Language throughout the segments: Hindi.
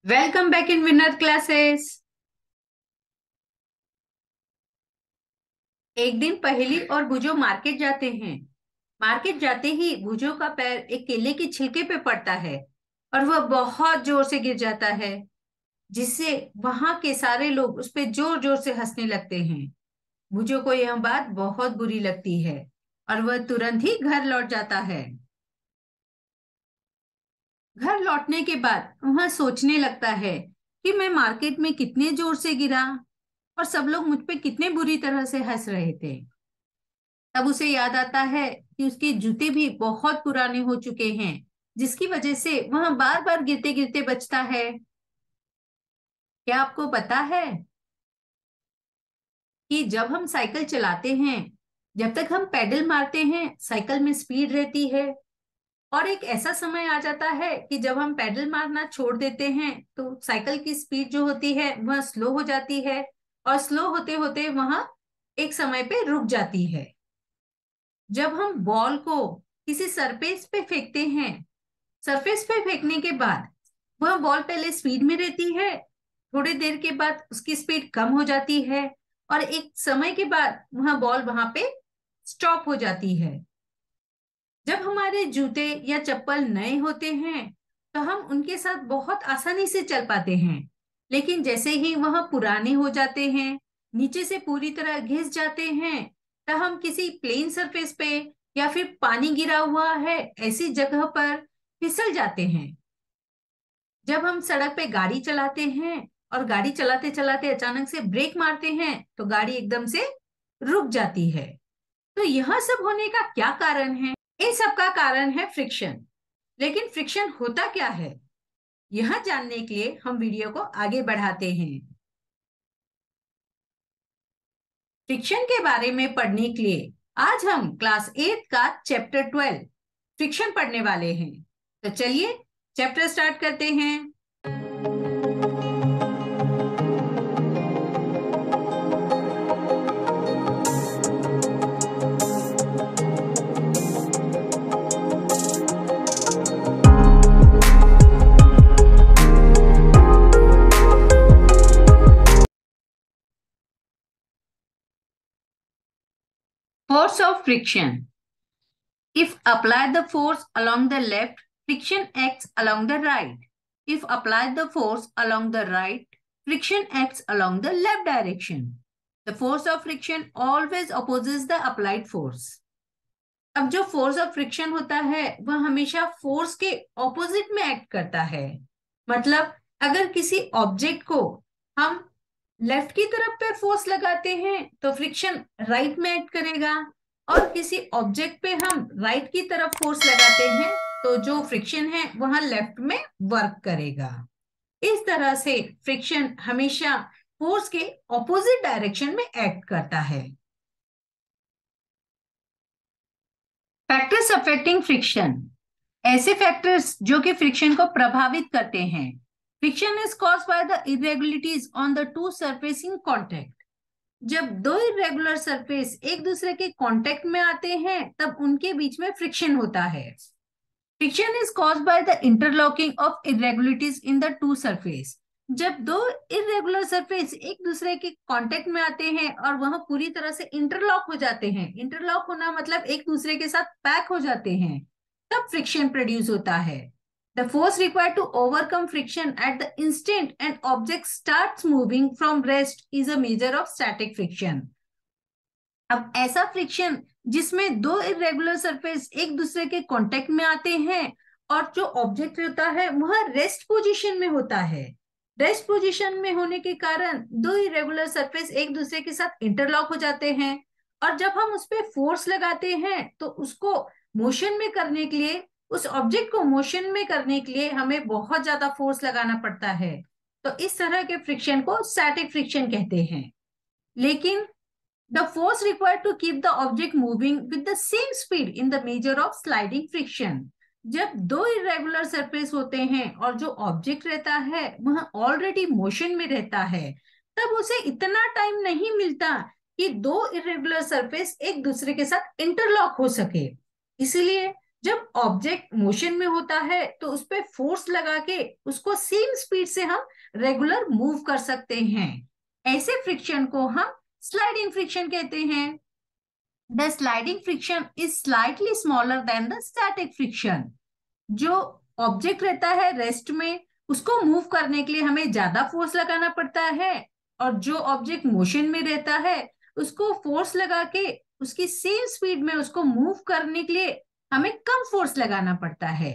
Welcome back in winner classes. एक दिन पहेली और भुजो मार्केट जाते हैं। मार्केट जाते ही भुजो का पैर एक केले के छिलके पे पड़ता है और वह बहुत जोर से गिर जाता है, जिससे वहां के सारे लोग उस पे जोर जोर से हंसने लगते हैं। भुजो को यह बात बहुत बुरी लगती है और वह तुरंत ही घर लौट जाता है। घर लौटने के बाद वह सोचने लगता है कि मैं मार्केट में कितने जोर से गिरा और सब लोग मुझ पे कितने बुरी तरह से हंस रहे थे। तब उसे याद आता है कि उसके जूते भी बहुत पुराने हो चुके हैं, जिसकी वजह से वह बार बार गिरते गिरते बचता है। क्या आपको पता है कि जब हम साइकिल चलाते हैं, जब तक हम पेडल मारते हैं साइकिल में स्पीड रहती है, और एक ऐसा समय आ जाता है कि जब हम पेडल मारना छोड़ देते हैं तो साइकिल की स्पीड जो होती है वह स्लो हो जाती है, और स्लो होते होते वह एक समय पे रुक जाती है। जब हम बॉल को किसी सरफेस पे फेंकते हैं, सरफेस पे फेंकने के बाद वह बॉल पहले स्पीड में रहती है, थोड़ी देर के बाद उसकी स्पीड कम हो जाती है, और एक समय के बाद वह बॉल वहां पे स्टॉप हो जाती है। जब हमारे जूते या चप्पल नए होते हैं तो हम उनके साथ बहुत आसानी से चल पाते हैं, लेकिन जैसे ही वह पुराने हो जाते हैं, नीचे से पूरी तरह घिस जाते हैं, तो हम किसी प्लेन सरफेस पे या फिर पानी गिरा हुआ है ऐसी जगह पर फिसल जाते हैं। जब हम सड़क पे गाड़ी चलाते हैं और गाड़ी चलाते चलाते अचानक से ब्रेक मारते हैं तो गाड़ी एकदम से रुक जाती है। तो यह सब होने का क्या कारण है? इन सब का कारण है फ्रिक्शन। लेकिन फ्रिक्शन होता क्या है, यह जानने के लिए हम वीडियो को आगे बढ़ाते हैं। फ्रिक्शन के बारे में पढ़ने के लिए आज हम क्लास 8 का चैप्टर 12 फ्रिक्शन पढ़ने वाले हैं। तो चलिए चैप्टर स्टार्ट करते हैं। Force of friction. If apply the force along the left, friction acts along the right. If apply the force along the right, friction acts along the left direction. The force of friction always opposes the applied force. अब जो फोर्स ऑफ फ्रिक्शन होता है वह हमेशा फोर्स के ऑपोजिट में एक्ट करता है। मतलब अगर किसी ऑब्जेक्ट को हम लेफ्ट की तरफ पे फोर्स लगाते हैं तो फ्रिक्शन राइट में एक्ट करेगा, और किसी ऑब्जेक्ट पे हम राइट की तरफ फोर्स लगाते हैं तो जो फ्रिक्शन है वह लेफ्ट में वर्क करेगा। इस तरह से फ्रिक्शन हमेशा फोर्स के ऑपोजिट डायरेक्शन में एक्ट करता है। Factors affecting friction. ऐसे फैक्टर्स जो कि फ्रिक्शन को प्रभावित करते हैं। Friction is caused by the irregularities on the two surface in contact. जब दो इरेगुलर सरफेस एक दूसरे के कांटेक्ट में आते हैं तब उनके बीच में फ्रिक्शन होता है। Friction is caused by the interlocking of irregularities in the two surface. जब दो इरेगुलर सरफेस एक दूसरे के कांटेक्ट में आते हैं और वह पूरी तरह से इंटरलॉक हो जाते हैं, इंटरलॉक होना मतलब एक दूसरे के साथ पैक हो जाते हैं, तब फ्रिक्शन प्रोड्यूस होता है। The force required to overcome friction at the instant an object starts moving from rest is a measure of static friction. अब ऐसा फ्रिक्शन जिसमें दो इरेगुलर सरफेस एक दूसरे के कांटेक्ट में आते हैं और जो ऑब्जेक्ट होता है वह रेस्ट पोजीशन में होता है। रेस्ट पोजीशन में होने के कारण दो इरेगुलर सरफेस एक दूसरे के साथ इंटरलॉक हो जाते हैं, और जब हम उस पर फोर्स लगाते हैं तो उसको मोशन में करने के लिए, उस ऑब्जेक्ट को मोशन में करने के लिए हमें बहुत ज्यादा फोर्स लगाना पड़ता है। तो इस तरह के फ्रिक्शन को स्टैटिक फ्रिक्शन कहते हैं। लेकिन the force required to keep the object moving with the same speed in the measure of sliding friction. जब दो इरेगुलर सरफेस होते हैं और जो ऑब्जेक्ट रहता है वह ऑलरेडी मोशन में रहता है, तब उसे इतना टाइम नहीं मिलता कि दो इरेगुलर सरफेस एक दूसरे के साथ इंटरलॉक हो सके। इसलिए जब ऑब्जेक्ट मोशन में होता है तो उस पे फोर्स लगा के उसको सेम स्पीड से हम रेगुलर मूव कर सकते हैं। ऐसे फ्रिक्शन को हम स्लाइडिंग फ्रिक्शन कहते हैं। The sliding friction is slightly smaller than the static friction. जो ऑब्जेक्ट रहता है रेस्ट में, उसको मूव करने के लिए हमें ज्यादा फोर्स लगाना पड़ता है, और जो ऑब्जेक्ट मोशन में रहता है उसको फोर्स लगा के उसकी सेम स्पीड में उसको मूव करने के लिए हमें कम फोर्स लगाना पड़ता है।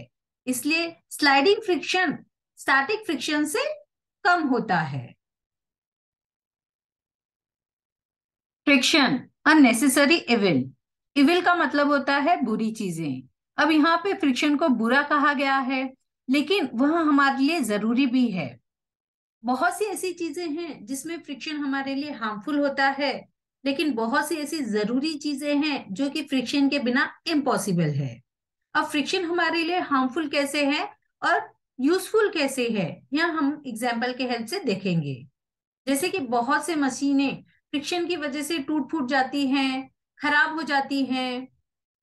इसलिए स्लाइडिंग फ्रिक्शन स्टैटिक फ्रिक्शन से कम होता है। Friction unnecessary evil. इविल का मतलब होता है बुरी चीजें। अब यहाँ पे फ्रिक्शन को बुरा कहा गया है, लेकिन वह हमारे लिए जरूरी भी है। बहुत सी ऐसी चीजें हैं जिसमें फ्रिक्शन हमारे लिए हार्मफुल होता है, लेकिन बहुत सी ऐसी जरूरी चीजें हैं जो कि फ्रिक्शन के बिना इम्पॉसिबल है। अब फ्रिक्शन हमारे लिए हार्मफुल कैसे है और यूजफुल कैसे है, यह हम एग्जाम्पल के हेल्प से देखेंगे। जैसे कि बहुत से मशीनें फ्रिक्शन की वजह से टूट फूट जाती हैं, खराब हो जाती हैं,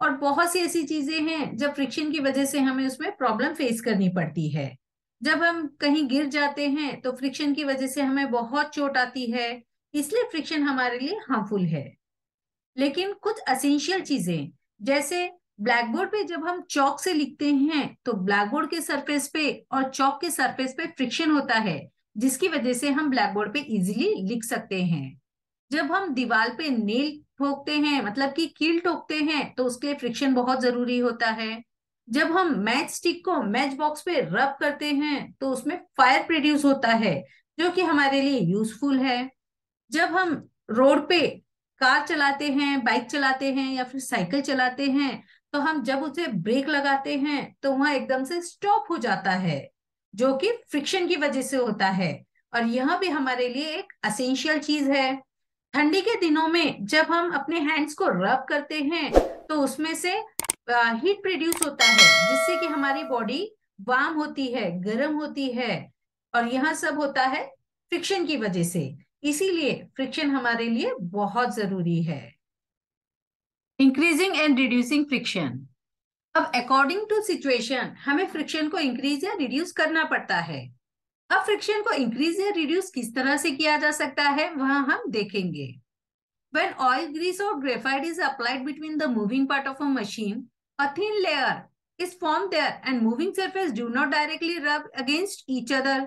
और बहुत सी ऐसी चीजें हैं जब फ्रिक्शन की वजह से हमें उसमें प्रॉब्लम फेस करनी पड़ती है। जब हम कहीं गिर जाते हैं तो फ्रिक्शन की वजह से हमें बहुत चोट आती है, इसलिए फ्रिक्शन हमारे लिए हार्मफुल है। लेकिन कुछ असेंशियल चीजें, जैसे ब्लैक बोर्ड पे जब हम चौक से लिखते हैं तो ब्लैक बोर्ड के सरफेस पे और चौक के सरफेस पे फ्रिक्शन होता है, जिसकी वजह से हम ब्लैक बोर्ड पे इजीली लिख सकते हैं। जब हम दीवार पे नेल ठोकते हैं, मतलब कि कील ठोकते हैं, तो उसके लिए फ्रिक्शन बहुत जरूरी होता है। जब हम मैच स्टिक को मैच बॉक्स पे रब करते हैं तो उसमें फायर प्रोड्यूस होता है, जो कि हमारे लिए यूजफुल है। जब हम रोड पे कार चलाते हैं, बाइक चलाते हैं या फिर साइकिल चलाते हैं, तो हम जब उसे ब्रेक लगाते हैं तो वह एकदम से स्टॉप हो जाता है, जो कि फ्रिक्शन की वजह से होता है। और यह भी हमारे लिए एक असेंशियल चीज है। ठंडी के दिनों में जब हम अपने हैंड्स को रब करते हैं तो उसमें से हीट प्रोड्यूस होता है, जिससे कि हमारी बॉडी वार्म होती है, गर्म होती है, और यह सब होता है फ्रिक्शन की वजह से। इसीलिए फ्रिक्शन हमारे लिए बहुत जरूरी है। Increasing and reducing friction. अब अकॉर्डिंग टू सिचुएशन हमें फ्रिक्शन को इंक्रीज या रिड्यूस करना पड़ता है। अब फ्रिक्शन को इंक्रीज या रिड्यूस किस तरह से किया जा सकता है वह हम देखेंगे। When oil, grease or graphite is applied between the moving part of a machine, a thin layer is formed there and moving surface do not directly rub against each other.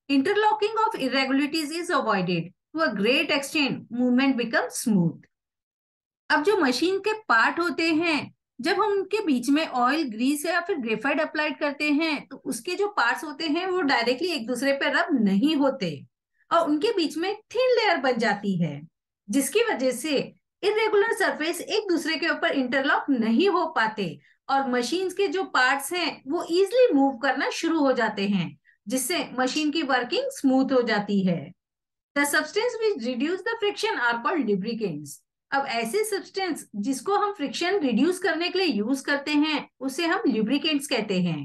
Interlocking of irregularities is avoided. To a great extent, movement becomes smooth. अब जो मशीन के पार्ट होते हैं, जब हम उनके बीच में ऑयल, ग्रीस या फिर ग्रेफाइट अप्लाइड करते हैं तो उसके जो पार्ट्स होते हैं वो डायरेक्टली एक दूसरे पे रब नहीं होते, और उनके बीच में थिन लेयर बन जाती है, जिसकी वजह से इरेगुलर सरफेस एक दूसरे के ऊपर इंटरलॉक नहीं हो पाते, और मशीन के जो पार्ट्स हैं वो इजिली मूव करना शुरू हो जाते हैं, जिससे मशीन की वर्किंग स्मूथ हो जाती है। The substance which reduce the friction are called lubricants। अब ऐसे सब्सटेंस जिसको हम फ्रिक्शन रिड्यूस करने के लिए यूज करते हैं उसे हम ल्यूब्रिकेंट्स कहते हैं।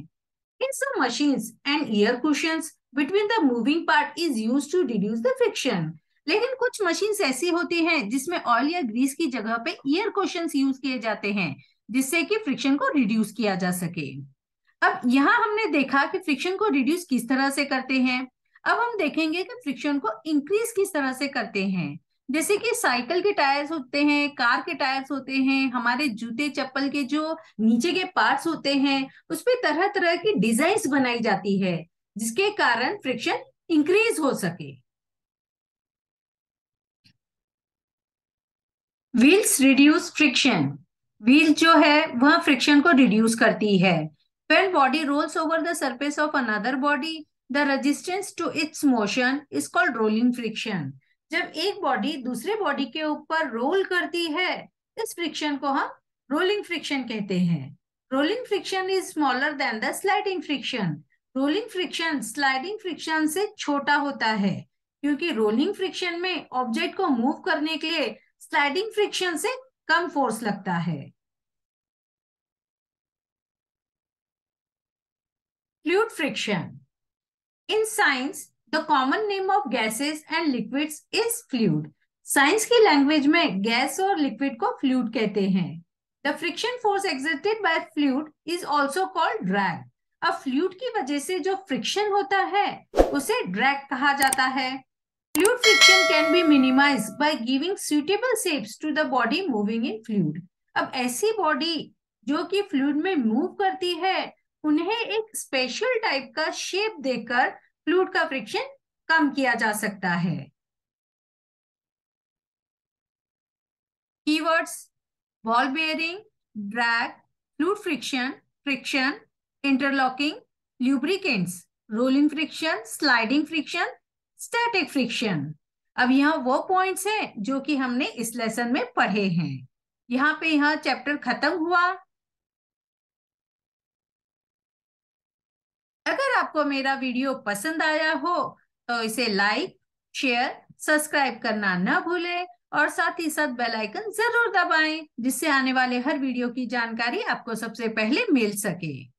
In some machines and air cushions between the moving part is used to reduce the friction. लेकिन कुछ मशीन्स ऐसी होती हैं जिसमें ऑयल या ग्रीस की जगह पे एयर कुशन्स यूज किए जाते हैं, जिससे कि फ्रिक्शन को रिड्यूस किया जा सके। अब यहाँ हमने देखा कि फ्रिक्शन को रिड्यूस किस तरह से करते हैं। अब हम देखेंगे कि फ्रिक्शन को इंक्रीज किस तरह से करते हैं। जैसे कि साइकिल के टायर्स होते हैं, कार के टायर्स होते हैं, हमारे जूते चप्पल के जो नीचे के पार्ट्स होते हैं उस पे तरह तरह की डिजाइन्स बनाई जाती है, जिसके कारण फ्रिक्शन इंक्रीज हो सके। Wheels reduce friction. व्हील जो है वह फ्रिक्शन को रिड्यूस करती है। When body rolls over the surface of another body, the resistance to its motion is called rolling friction। जब एक बॉडी दूसरे बॉडी के ऊपर रोल करती है, इस फ्रिक्शन को हम रोलिंग फ्रिक्शन कहते हैं। Rolling friction is smaller than the sliding friction. Rolling friction sliding friction से छोटा होता है, क्योंकि रोलिंग फ्रिक्शन में ऑब्जेक्ट को मूव करने के लिए स्लाइडिंग फ्रिक्शन से कम फोर्स लगता है। Fluid friction. In science, the common name of gases and liquids is fluid। Science की लैंग्वेज में गैस और लिक्विड को फ्लूइड कहते हैं। The friction force exerted by fluid is also called drag. अब फ्लूइड की वजह से जो फ्रिक्शन होता है उसे ड्रैग कहा जाता है। Fluid friction can be minimized by giving suitable shapes to the body moving in fluid। अब ऐसी बॉडी जो कि फ्लूइड में मूव करती है उन्हें एक स्पेशल टाइप का शेप देकर फ्लूइड का फ्रिक्शन कम किया जा सकता है। Keywords: ball bearing, drag, fluid friction, friction, interlocking, lubricants, rolling friction, sliding friction, static friction. अब यहाँ वो पॉइंट्स हैं जो कि हमने इस लेसन में पढ़े हैं। यहाँ पे यहाँ चैप्टर खत्म हुआ। अगर आपको मेरा वीडियो पसंद आया हो तो इसे लाइक, शेयर, सब्सक्राइब करना न भूलें और साथ ही साथ बेल आइकन जरूर दबाएं जिससे आने वाले हर वीडियो की जानकारी आपको सबसे पहले मिल सके।